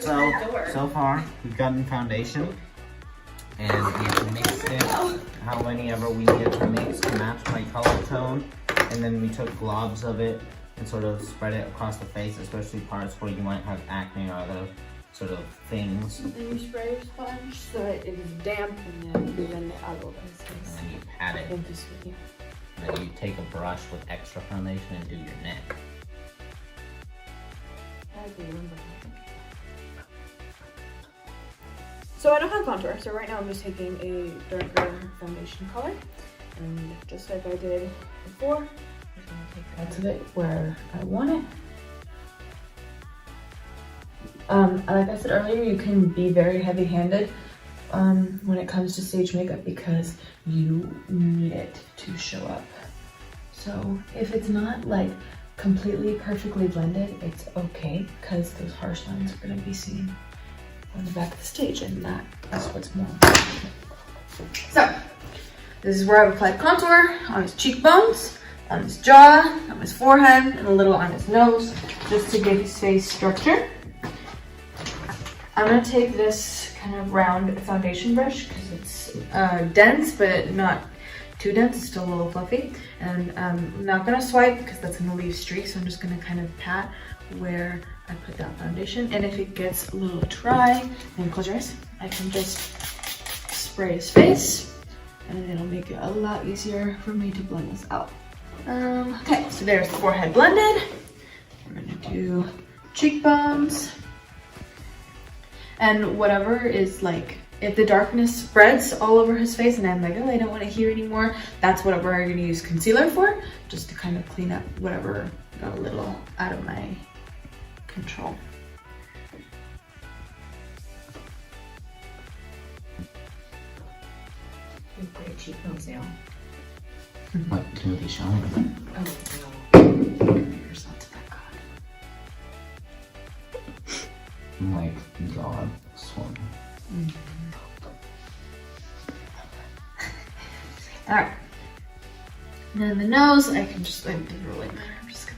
So far, we've gotten foundation, and we've mixed it how many ever we needed to mix to match my color tone, and then we took globs of it and sort of spread it across the face, especially parts where you might have acne or other sort of things. And then you spray your sponge so that it is damp, and then you blend it out over his face. And then you pat it. Thank you, sweetie. And then you take a brush with extra foundation and do your neck. So I don't have contour, so right now I'm just taking a darker foundation color, and just like I did before, I'm just gonna take parts of it where I want it. Like I said earlier, you can be very heavy-handed when it comes to stage makeup because you need it to show up. So if it's not like completely perfectly blended, it's okay because those harsh lines are going to be seen on the back of the stage, and that is what's more important. So this is where I've applied contour on his cheekbones, on his jaw, on his forehead, and a little on his nose, just to give his face structure. I'm going to take this kind of round foundation brush because it's dense but not too dense, it's still a little fluffy. And I'm not gonna swipe because that's gonna leave streaks, so I'm just gonna kind of pat where I put that foundation. And if it gets a little dry, then close your eyes. I can just spray his face and it'll make it a lot easier for me to blend this out. Okay, so there's the forehead blended. We're gonna do cheekbones. And whatever is like, if the darkness spreads all over his face and I'm like, oh, I don't want to hear anymore, that's whatever I'm going to use concealer for, just to kind of clean up whatever got a little out of my control. Great cheekbones now. Like Timothy Chalamet. Oh no. Yours not that good. Like God swung. Alright. And then the nose, I can just, it doesn't really matter, I'm just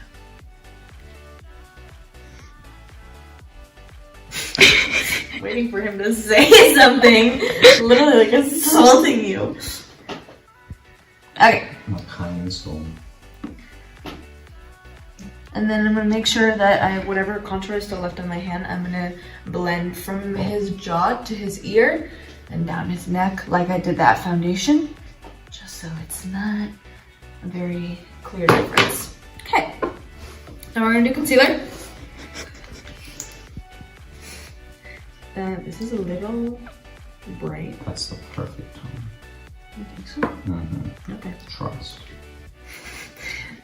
gonna... Waiting for him to say something. Literally like assaulting you. Okay. My kind soul. And then I'm gonna make sure that I, whatever contour is still left on my hand, I'm gonna blend from his jaw to his ear and down his neck like I did that foundation, just so it's not a very clear difference. Okay, now we're gonna do concealer. This is a little bright. That's the perfect tone. You think so? Mm-hmm. Okay. Trust.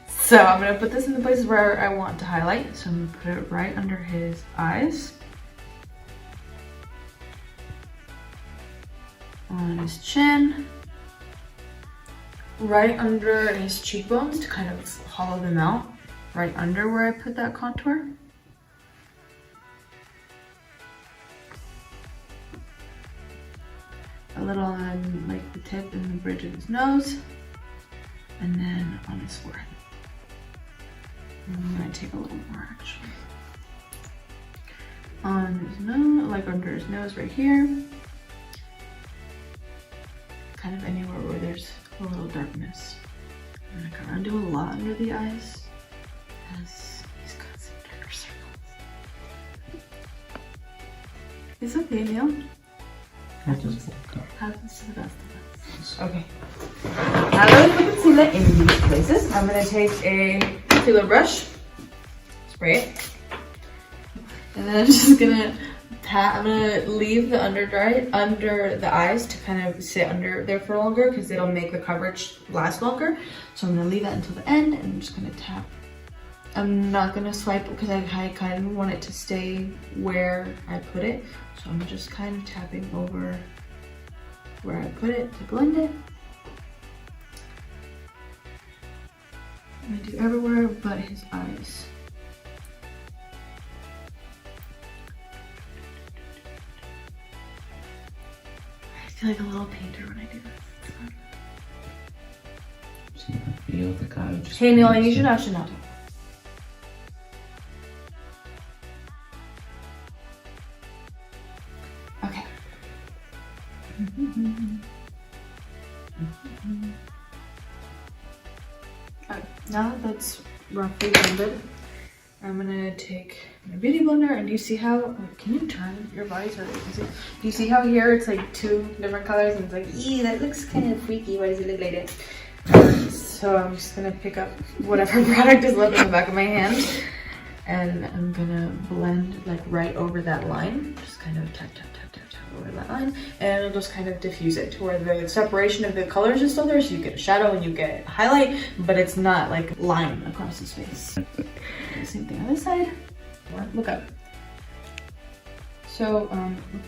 So I'm gonna put this in the places where I want to highlight. So I'm gonna put it right under his eyes, on his chin, right under his cheekbones to kind of hollow them out, right under where I put that contour. A little on like the tip and the bridge of his nose, and then on his forehead. I'm gonna take a little more actually. On his nose, like under his nose right here. Kind of anywhere where there's a little darkness. I'm gonna kind of do a lot under the eyes because he's got some darker circles. It's okay, Neil. Happens to the best of us. Okay. Now that I put concealer in these places, I'm gonna take a concealer brush, spray it, and then I'm just gonna pat. I'm gonna leave the under the eyes to kind of sit under there for longer because it'll make the coverage last longer. So I'm gonna leave that until the end, and I'm just gonna tap. I'm not gonna swipe because I kind of want it to stay where I put it. So I'm just kind of tapping over where I put it to blend it. I'm gonna do everywhere but his eyes. I feel like a little painter when I do this. So you can feel the guy who just... Hey Neil, I need you to actually not talk. Alright, now that's roughly blended, I'm gonna take my beauty blender, and do you see how, can you turn your body so that you can see? Do you see how here it's like 2 different colors and it's like, ee, that looks kind of freaky, why does it look like that? So I'm just gonna pick up whatever product is left on the back of my hand, and I'm gonna blend like right over that line. Just kind of tap, tap, tap, tap, tap over that line, and it'll just kind of diffuse it to where the separation of the colors is still there, so you get a shadow and you get highlight, but it's not like line across his face. Same thing on this side. Look up. So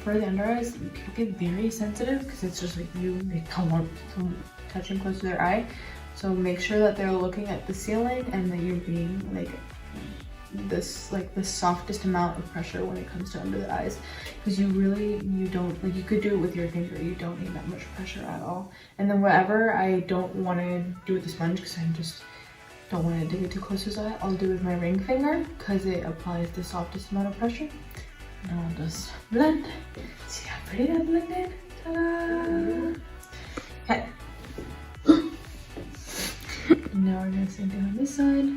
for the under eyes, people get very sensitive because it's just like they don't want someone touching close to their eye. So make sure that they're looking at the ceiling and that you're being like this, like the softest amount of pressure when it comes to under the eyes, because you don't, like, you could do it with your finger, you don't need that much pressure at all. And then whatever I don't want to do with the sponge, because I just don't want it to get too close to his eye, I'll do with my ring finger because it applies the softest amount of pressure. And I'll just blend. See how pretty that blended? Ta-da! Okay. Now we're gonna same thing on this side.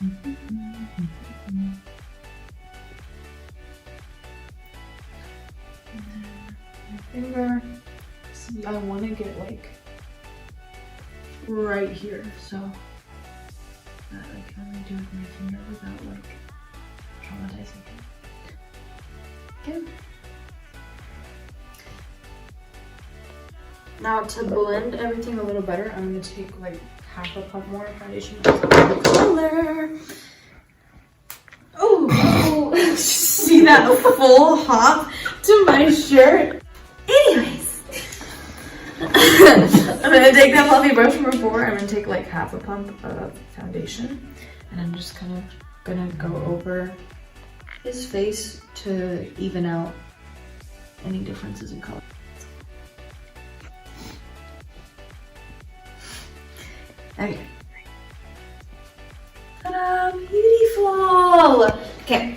And then my finger. See, I want to get like right here, so that I can only do with my finger without like traumatizing him. Okay. Now to blend everything a little better, I'm gonna take like half a pump more foundation color. Oh, see that full hop to my shirt? Anyways, I'm gonna take that fluffy brush from before. I'm gonna take like half a pump of foundation, and I'm just kind of gonna go over his face to even out any differences in color. Okay. Ta-da! Beautiful! Okay.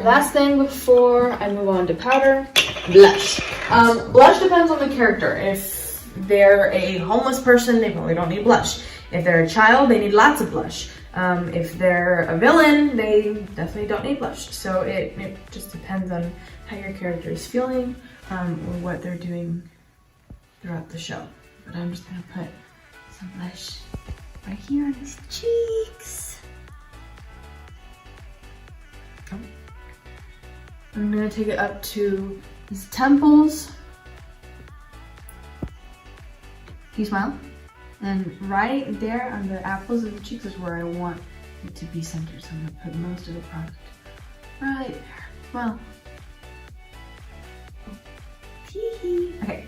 Last thing before I move on to powder, blush. Blush depends on the character. If they're a homeless person, they probably don't need blush. If they're a child, they need lots of blush. If they're a villain, they definitely don't need blush. So it just depends on how your character is feeling, or what they're doing throughout the show. But I'm just gonna put some blush right here on his cheeks. I'm gonna take it up to his temples. Can you smile? And right there on the apples of the cheeks is where I want it to be centered. So I'm gonna put most of the product right there. Well, okay.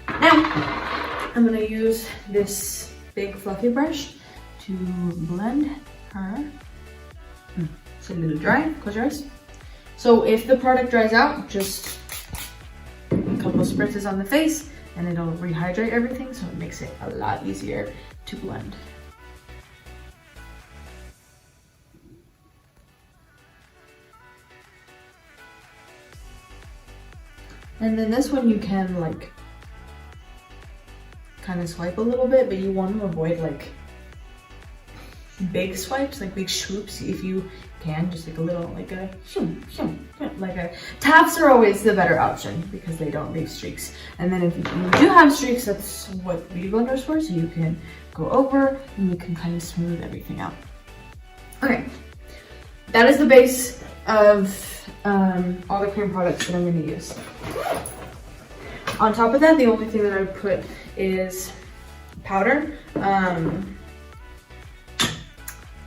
Now I'm gonna use this big fluffy brush to blend her. It's a little dry. Close your eyes. So if the product dries out, just a couple of spritzes on the face, and it'll rehydrate everything, so it makes it a lot easier to blend. And then this one you can like kind of swipe a little bit, but you want to avoid like big swipes, like big swoops. If you can, just like a little, like a like a taps are always the better option because they don't leave streaks. And then if you do have streaks, that's what beauty blender is for, so you can go over and you can kind of smooth everything out. Okay, that is the base of all the cream products that I'm going to use. On top of that, the only thing that I would put is powder.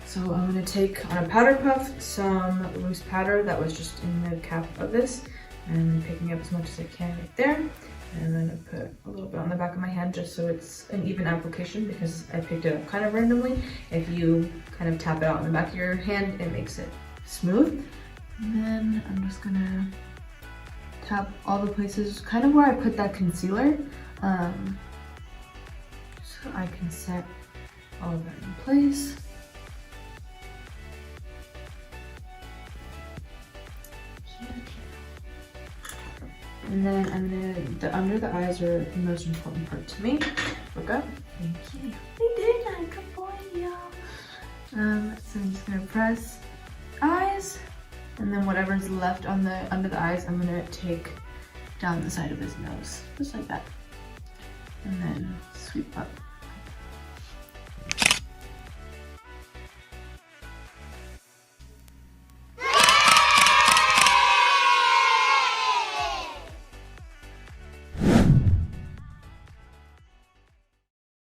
So I'm going to take on a powder puff some loose powder that was just in the cap of this, and picking up as much as I can right there. And then I put a little bit on the back of my hand just so it's an even application because I picked it up kind of randomly. If you kind of tap it out on the back of your hand, it makes it smooth. And then I'm just gonna tap all the places kind of where I put that concealer, so I can set all of that in place. And then the under the eyes are the most important part to me. Look up. Thank you. I did that, good boy, y'all. So I'm just gonna press eyes, and then whatever's left on the under the eyes, I'm gonna take down the side of his nose, just like that. And then sweep up.